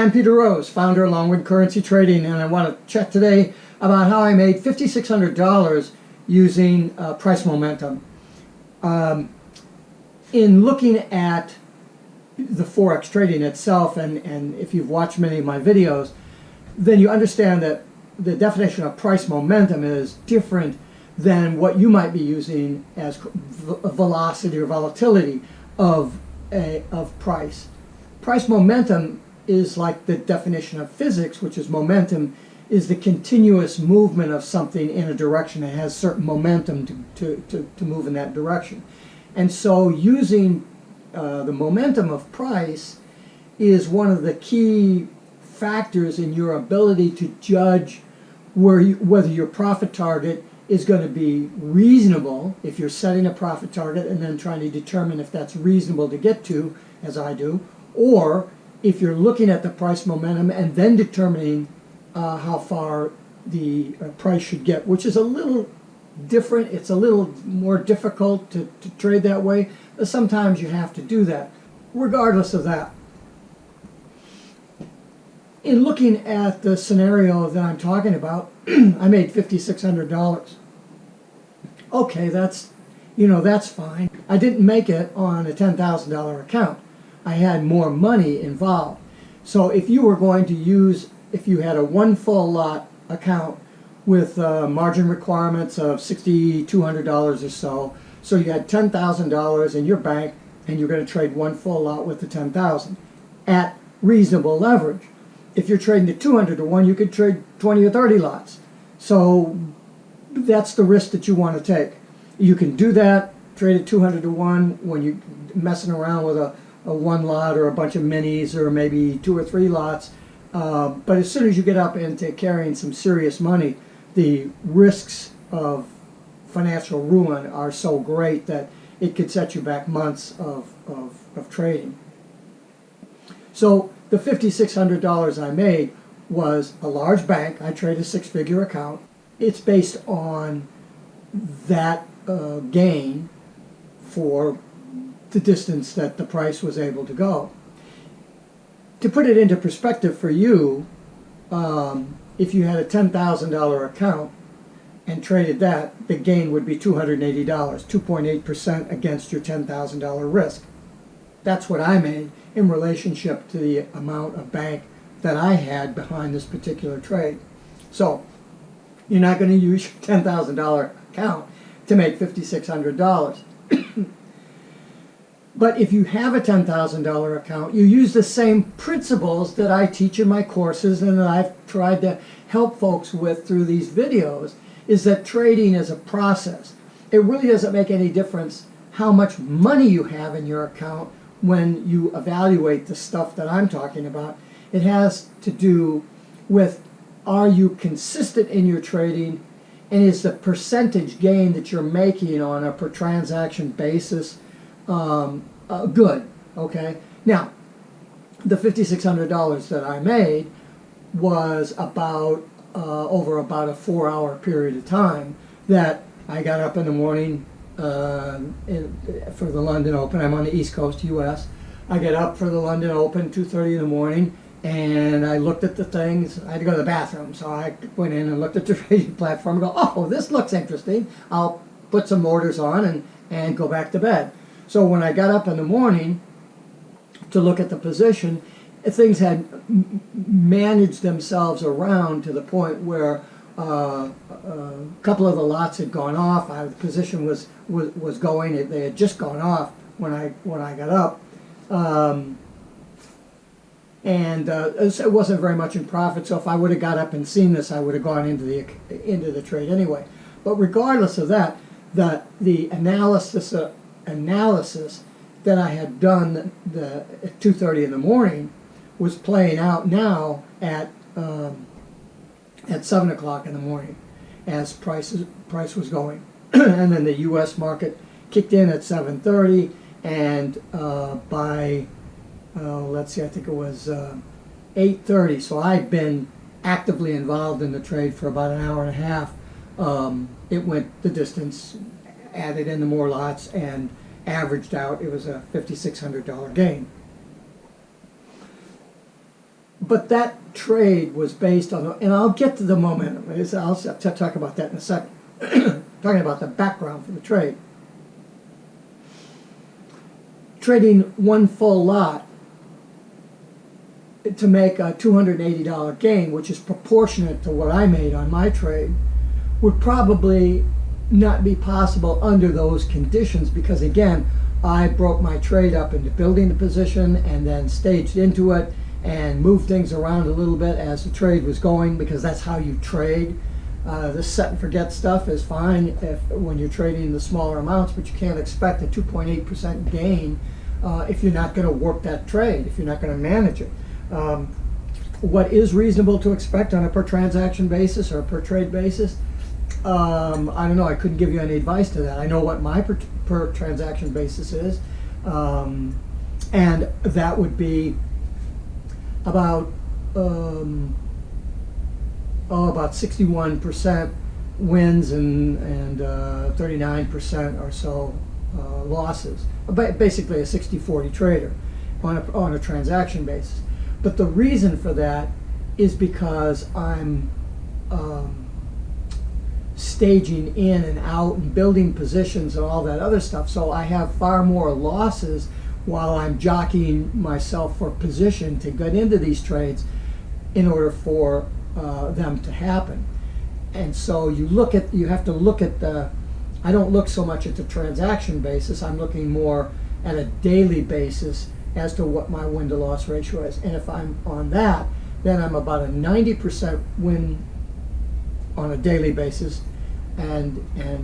Hi, I'm Peter Rose, founder of Longwood Currency Trading, and I want to chat today about how I made $5,600 using price momentum. In looking at the Forex trading itself, and if you've watched many of my videos, then you understand that the definition of price momentum is different than what you might be using as velocity or volatility of price. Price momentum is like the definition of physics, which is momentum is the continuous movement of something in a direction that has certain momentum to move in that direction. And so using the momentum of price is one of the key factors in your ability to judge whether your profit target is going to be reasonable, if you're setting a profit target and then trying to determine if that's reasonable to get to, as I do, or if you're looking at the price momentum and then determining how far the price should get, which is a little different. It's a little more difficult to trade that way, but sometimes you have to do that. Regardless of that, in looking at the scenario that I'm talking about, I made $5,600. Okay, that's fine. I didn't make it on a $10,000 account. I had more money involved. So if you were going to if you had a one full lot account with margin requirements of $6,200 or so you had $10,000 in your bank and you're going to trade one full lot with the $10,000 at reasonable leverage. If you're trading at 200 to 1, you could trade 20 or 30 lots. So that's the risk that you want to take. You can do that, trade at 200 to 1 when you're messing around with a one lot or a bunch of minis or maybe 2 or 3 lots. But as soon as you get up into carrying some serious money, the risks of financial ruin are so great that it could set you back months of trading. So the $5,600 I made was a large bank. I trade a 6-figure account. It's based on that gain for the distance that the price was able to go. To put it into perspective for you, if you had a $10,000 account and traded that, the gain would be $280, 2.8% against your $10,000 risk. That's what I made in relationship to the amount of bank that I had behind this particular trade. So you're not going to use your $10,000 account to make $5,600. But if you have a $10,000 account, you use the same principles that I teach in my courses and that I've tried to help folks with through these videos, is that trading is a process. It really doesn't make any difference how much money you have in your account when you evaluate the stuff that I'm talking about. It has to do with, are you consistent in your trading, and is the percentage gain that you're making on a per transaction basis good? Okay. Now, the $5,600 that I made was about over about a 4-hour period of time that I got up in the morning for the London Open. I'm on the East Coast, U.S. I get up for the London Open, 2:30 in the morning, and I looked at the things. I had to go to the bathroom, so I went in and looked at the trading platform and go, oh, this looks interesting. I'll put some orders on and go back to bed. So when I got up in the morning to look at the position, things had managed themselves around to the point where a couple of the lots had gone off. The position was going. They had just gone off when I got up, it wasn't very much in profit. So if I would have got up and seen this, I would have gone into the trade anyway. But regardless of that, the analysis that I had done at 2:30 in the morning was playing out now at 7 o'clock in the morning as price was going. And then the U.S. market kicked in at 7:30, and by let's see, I think it was 8:30. So I'd been actively involved in the trade for about an hour and a half. It went the distance, added in the more lots, and averaged out. It was a $5,600 gain. But that trade was based on, and I'll get to the momentum. I'll talk about that in a second. Talking about the background for the trade. Trading one full lot to make a $280 gain, which is proportionate to what I made on my trade, would probably not be possible under those conditions, because again, I broke my trade up into building the position and then staged into it and moved things around a little bit as the trade was going, because that's how you trade. This set and forget stuff is fine when you're trading the smaller amounts, but you can't expect a 2.8% gain if you're not going to work that trade, if you're not going to manage it. What is reasonable to expect on a per transaction basis or a per trade basis? I don't know. I couldn't give you any advice to that. I know what my per transaction basis is, and that would be about about 61% wins and 39% or so losses. Basically a 60-40 trader on a transaction basis. But the reason for that is because I'm staging in and out and building positions and all that other stuff. So I have far more losses while I'm jockeying myself for position to get into these trades in order for them to happen. And so you have to look at I don't look so much at the transaction basis, I'm looking more at a daily basis as to what my win to loss ratio is. And if I'm on that, then I'm about a 90% win on a daily basis and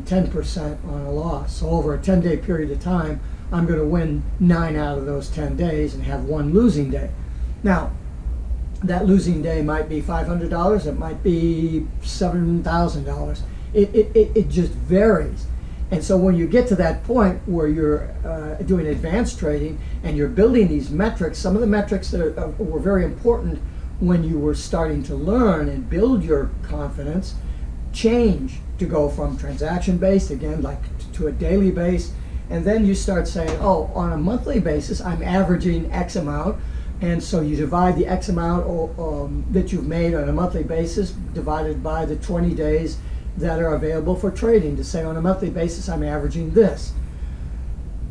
10% on a loss. So over a 10-day period of time, I'm going to win 9 out of those 10 days and have one losing day. Now, that losing day might be $500, it might be $7,000. It just varies. And so when you get to that point where you're doing advanced trading and you're building these metrics, some of the metrics that were very important when you were starting to learn and build your confidence change to go from transaction based, again, like to a daily base. And then you start saying, oh, on a monthly basis, I'm averaging X amount. And so you divide the X amount that you've made on a monthly basis divided by the 20 days that are available for trading to say on a monthly basis I'm averaging this.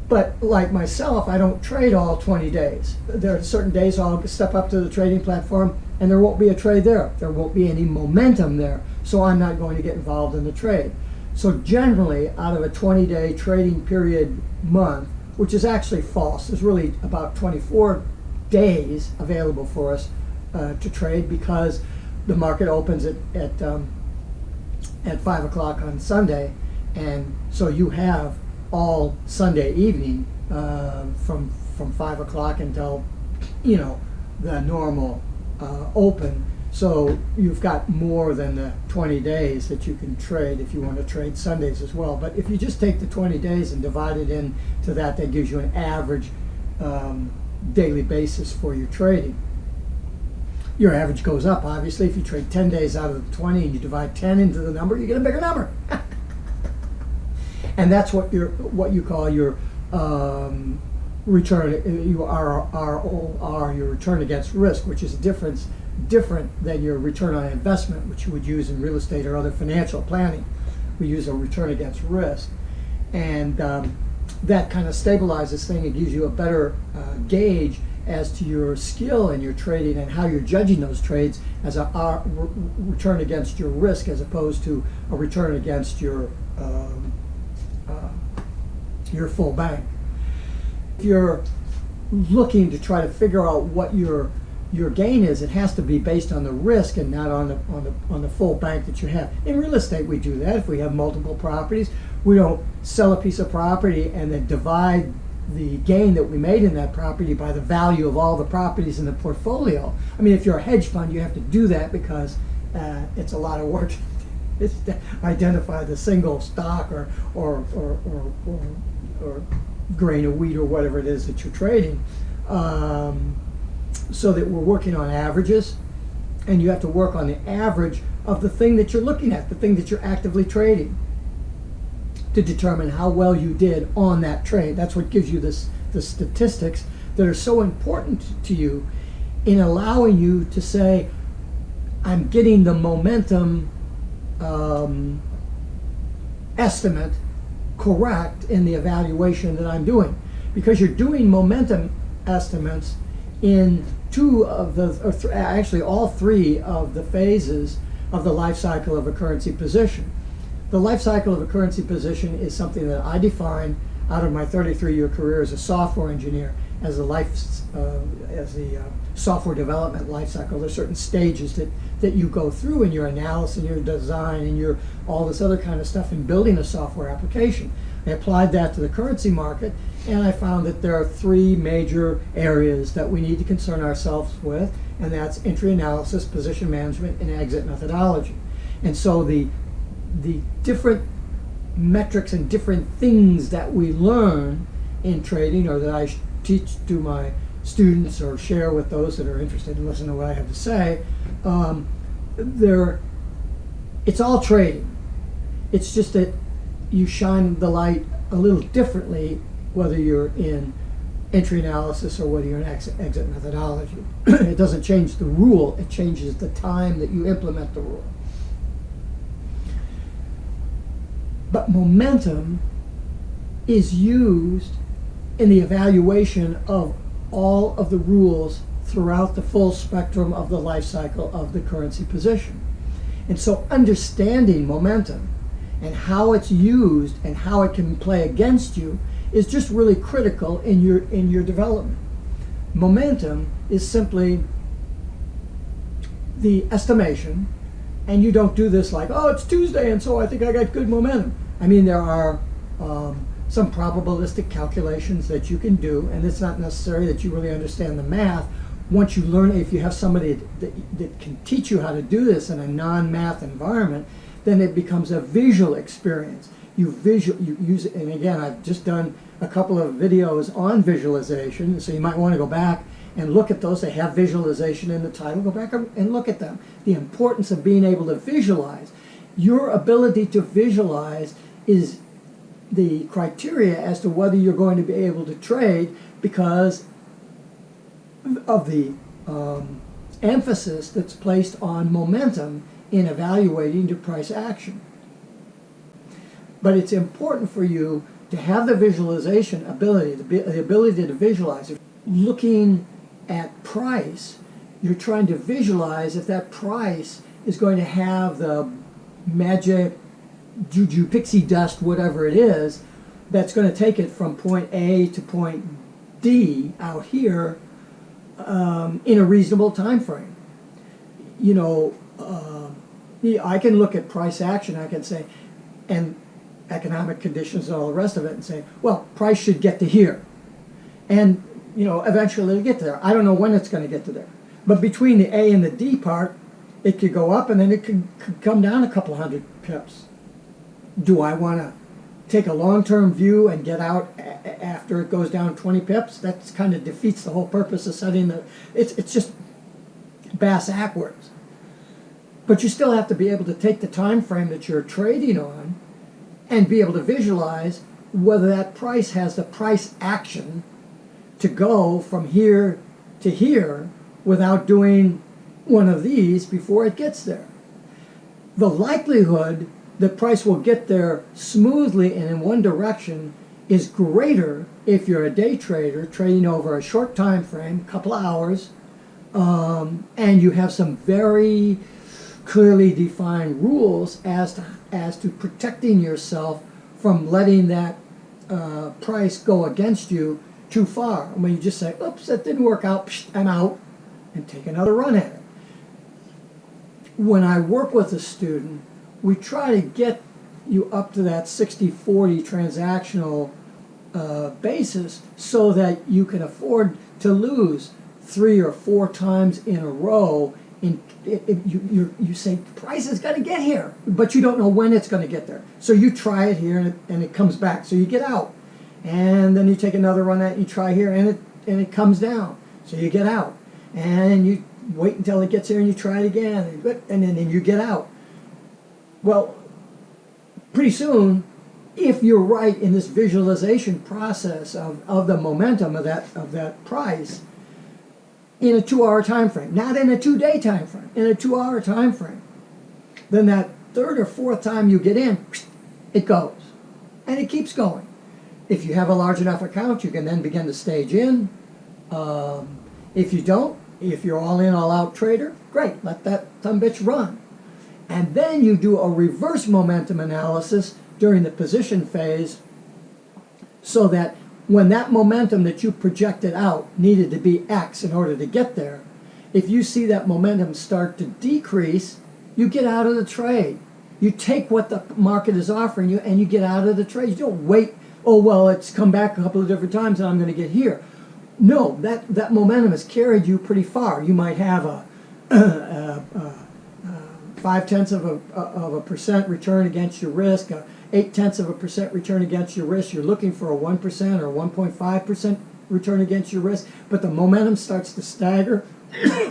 But like myself, I don't trade all 20 days. There are certain days I'll step up to the trading platform and there won't be a trade there. There won't be any momentum there. So I'm not going to get involved in the trade. So generally, out of a 20-day trading period month, which is actually false, there's really about 24 days available for us to trade, because the market opens at 5 o'clock on Sunday, and so you have all Sunday evening from 5 o'clock until the normal open. So you've got more than the 20 days that you can trade if you want to trade Sundays as well. But if you just take the 20 days and divide it into that gives you an average daily basis for your trading. Your average goes up, obviously. If you trade 10 days out of the 20 and you divide 10 into the number, you get a bigger number. And that's what you call your return, your ROR, your return against risk, which is different than your return on investment, which you would use in real estate or other financial planning. We use a return against risk. And that kind of stabilizes things. It gives you a better gauge as to your skill in your trading and how you're judging those trades as a return against your risk as opposed to a return against your full bank. If you're looking to try to figure out what your gain is, it has to be based on the risk and not on the full bank that you have. In real estate, we do that. If we have multiple properties, we don't sell a piece of property and then divide the gain that we made in that property by the value of all the properties in the portfolio. I mean, if you're a hedge fund, you have to do that because it's a lot of work to identify the single stock or grain of wheat or whatever it is that you're trading. So that we're working on averages, and you have to work on the average of the thing that you're looking at, the thing that you're actively trading, to determine how well you did on that trade. That's what gives you the statistics that are so important to you in allowing you to say, I'm getting the momentum estimate correct in the evaluation that I'm doing. Because you're doing momentum estimates in actually all three of the phases of the life cycle of a currency position. The life cycle of a currency position is something that I define out of my 33-year career as a software engineer as the software development life cycle. There's certain stages that you go through in your analysis and your design and your all this other kind of stuff in building a software application. I applied that to the currency market, and I found that there are three major areas that we need to concern ourselves with, and that's entry analysis, position management, and exit methodology. And so the different metrics and different things that we learn in trading, or that I teach to my students or share with those that are interested in listening to what I have to say, it's all trading. It's just that you shine the light a little differently whether you're in entry analysis or whether you're in exit methodology. It doesn't change the rule, it changes the time that you implement the rule. But momentum is used in the evaluation of all of the rules throughout the full spectrum of the life cycle of the currency position. And so understanding momentum and how it's used and how it can play against you is just really critical in your development. Momentum is simply the estimation, and you don't do this like, oh, it's Tuesday and so I think I got good momentum. I mean, there are some probabilistic calculations that you can do, and it's not necessary that you really understand the math. Once you learn, if you have somebody that can teach you how to do this in a non-math environment, then it becomes a visual experience. You use it, and again, I've just done a couple of videos on visualization, so you might want to go back and look at those. They have visualization in the title. Go back and look at them. The importance of being able to visualize. Your ability to visualize is the criteria as to whether you're going to be able to trade, because of the emphasis that's placed on momentum in evaluating your price action. But it's important for you to have the visualization ability, the ability to visualize. If looking at price, you're trying to visualize if that price is going to have the magic juju pixie dust, whatever it is, that's going to take it from point A to point D out here in a reasonable time frame. You know, I can look at price action, I can say, and economic conditions and all the rest of it, and say, well, price should get to here. And, you know, eventually it'll get to there. I don't know when it's going to get to there. But between the A and the D part, it could go up and then it could come down a couple hundred pips. Do I want to take a long-term view and get out after it goes down 20 pips? That kind of defeats the whole purpose of setting the... It's just bass backwards. But you still have to be able to take the time frame that you're trading on and be able to visualize whether that price has the price action to go from here to here without doing one of these before it gets there. The likelihood that price will get there smoothly and in one direction is greater if you're a day trader trading over a short time frame, a couple of hours, and you have some very clearly defined rules as to protecting yourself from letting that price go against you too far. When you just say, oops, that didn't work out, psh, I'm out, and take another run at it. When I work with a student, we try to get you up to that 60-40 transactional basis so that you can afford to lose 3 or 4 times in a row. You say, price is going to get here, but you don't know when it's going to get there. So you try it here and it comes back. So you get out. And then you take another run at it, you try here, and it comes down. So you get out. And you wait until it gets here and you try it again. And then you get out. Well, pretty soon, if you're right in this visualization process of the momentum of that price, in a 2-hour time frame, not in a 2-day time frame, in a 2-hour time frame, then that third or fourth time you get in, it goes. And it keeps going. If you have a large enough account, you can then begin to stage in. If you don't, if you're all in, all out trader, great, let that sumbitch run. And then you do a reverse momentum analysis during the position phase so that when that momentum that you projected out needed to be X in order to get there, if you see that momentum start to decrease, you get out of the trade. You take what the market is offering you and you get out of the trade. You don't wait, oh, well, it's come back a couple of different times and I'm going to get here. No, that momentum has carried you pretty far. You might have a 0.5% return against your risk, a 0.8% return against your risk. You're looking for a 1% or 1.5% return against your risk, but the momentum starts to stagger,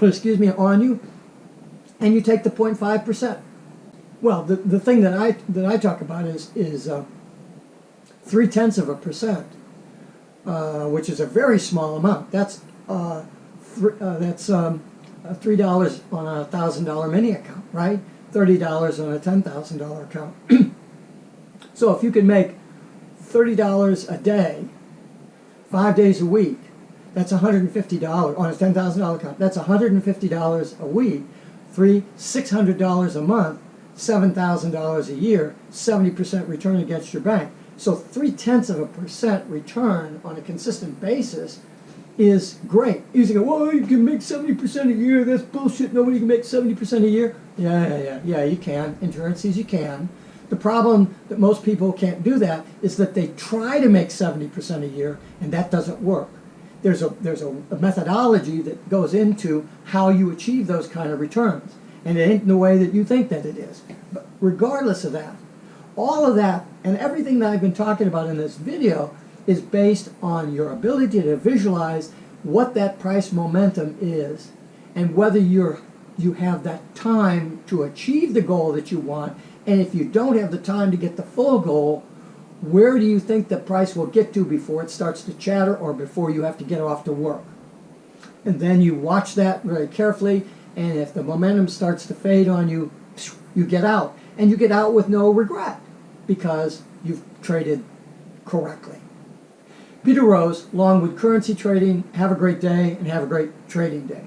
excuse me, on you, and you take the 0.5%. Well, the thing that I talk about is 0.3%, which is a very small amount. That's $3 on a $1,000 mini account, right? $30 on a $10,000 account. So if you can make $30 a day, 5 days a week, that's $150 on a $10,000 account. That's $150 a week, $600 a month, $7,000 a year, 70% return against your bank. So 0.3% return on a consistent basis is great. You go, well, you can make 70% a year. That's bullshit. Nobody can make 70% a year. Yeah, you can. In currencies, you can. The problem that most people can't do that is that they try to make 70% a year, and that doesn't work. There's a methodology that goes into how you achieve those kind of returns, and it ain't the way that you think that it is. But regardless of that, all of that and everything that I've been talking about in this video is based on your ability to visualize what that price momentum is and whether you have that time to achieve the goal that you want. And if you don't have the time to get the full goal, where do you think the price will get to before it starts to chatter or before you have to get off to work? And then you watch that very carefully, and if the momentum starts to fade on you, you get out. And you get out with no regret because you've traded correctly. Peter Rose, Longwood Currency Trading. Have a great day and have a great trading day.